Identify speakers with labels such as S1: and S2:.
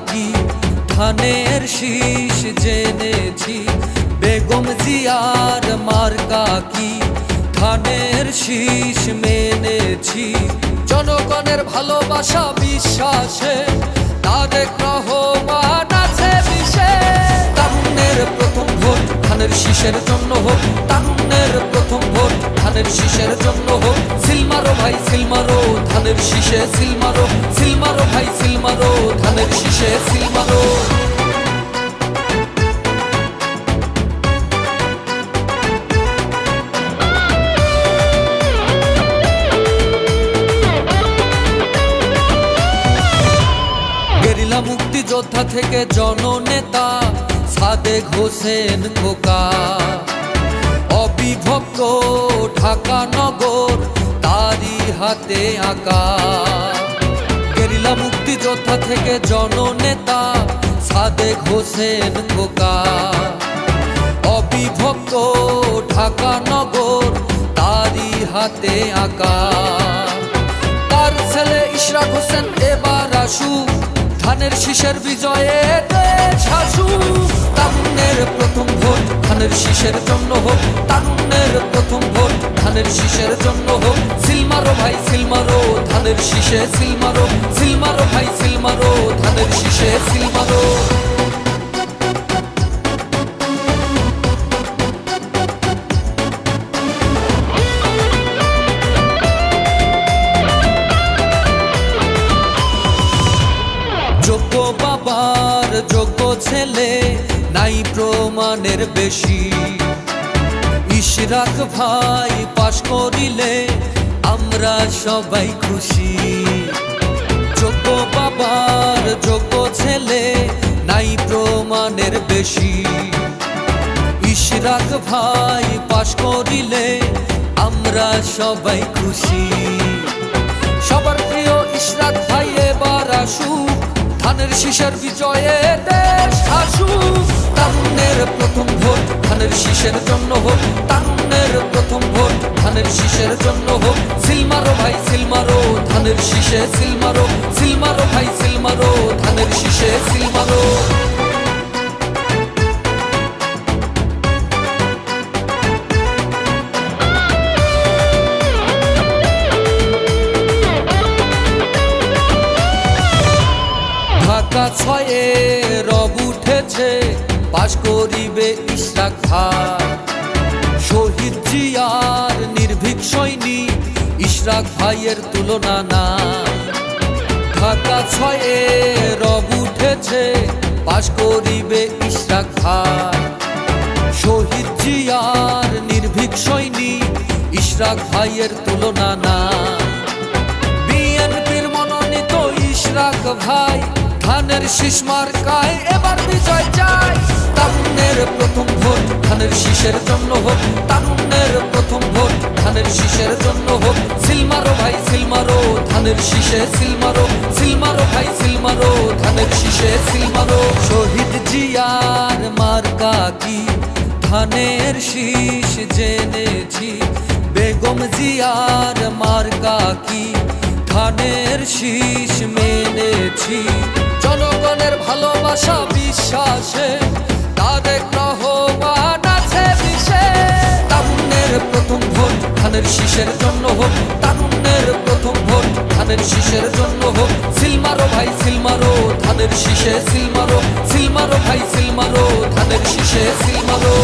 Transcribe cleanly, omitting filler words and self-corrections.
S1: কি ধানের শীষ জেনেছি, বেগম জিয়ার মার্কা কি ধানের শীষ মেনেছি। জনগণের ভালোবাসা বিশ্বাসে তারেক রহমান আছে বিশেষ। তারুণ্যের প্রথম ভোট ধানের শীষের জন্য হোক, তারুণ্যের প্রথম ভোট ধানের শীষের জন্য হোক। সিলমারো ভাই সিলমারো ধানের শীষে সিলমারো, সিলমারো ভাই সিলমারো ধানের শীষে সিলমারো। মুক্তিযোদ্ধা থেকে জননেতা সাদেক হোসেন খোকা, অবিভক্ত ঢাকা নগর তারই হাতে আঁকা। গেরিলা মুক্তিযোদ্ধা থেকে জননেতা সাদেক হোসেন খোকা, অবিভক্ত ঢাকা নগর তারই হাতে আঁকা। তার ছেলে ইশরাক হোসেন এবার আসুক, ধানের শীষের বিজয়ে দেশ হাসুক। তারুণ্যের প্রথম ভোট ধানের শীষের জন্য হোক, তারুণ্যের প্রথম ভোট ধানের শীষের জন্য হোক। সিলমারো ভাই সিলমারো ধানের শীষে সিলমারো, সিলমারো ভাই সিলমারো ধানের শীষে সিলমারো। যোগ্য বাবার যোগ্য ছেলে নাই প্রমাণের বেশি, ইশরাক ভাই পাশ করিলে আমরা সবাই খুশি। যোগ্য বাবার যোগ্য ছেলে নাই প্রমাণের বেশি, ইশরাক ভাই পাশ করিলে আমরা সবাই খুশি। সবার প্রিয় ইশরাক ভাই এবার আসুক, ধানের শীষের বিজয়ে দেশ হাসুক। তারুণ্যের প্রথম ভোট ধানের শীষের জন্য হোক, তারুণ্যের প্রথম ভোট ধানের শীষের জন্য হোক। সিলমারো ভাই সিলমারো ধানের শীষে সিলমারো, সিলমারো ভাই সিলমারো ধানের শীষে সিলমারো। ঢাকা ছয়ে রব উঠেছে, পাশ করিবে ইশরাক ভাই। শহীদ জিয়ার নির্ভীক সৈনিক ইশরাক ভাইয়ের তুলনা নাই। ঢাকা ছয়ে রব উঠেছে, পাশ করিবে ইশরাক ভাই। শহীদ জিয়ার নির্ভীক সৈনিক ইশরাক ভাইয়ের তুলনা নাই। বিএনপির মনোনীত ইশরাক ভাই ধানের শীষ মার্কায় এবার বিজয় চাই। তারুণ্যের প্রথম ভোট ধানের শীষের জন্য হোক, তারুণ্যের প্রথম ভোট ধানের শীষের জন্য হোক। সিলমারো ভাই সিলমারো ধানের শীষে সিলমারো, সিলমারো ভাই সিলমারো ধানের শীষে সিলমারো। শহীদ জিয়ার মার্কা কি ধানের শীষ জেনেছি, বেগম জিয়ার মার্কা কি ধানের শীষ মেনেছি। জনগণের ভালোবাসা বিশ্বাসে তারেক রহমান আছে বিশেষ। তারুণ্যের প্রথম ভোট ধানের শীষের জন্য হোক, তারুণ্যের প্রথম ভোট ধানের শীষের জন্য হোক। সিলমারো ভাই সিলমারো ধানের শীষে সিলমারো, সিলমারো ভাই সিলমারো ধানের শীষে সিলমারো।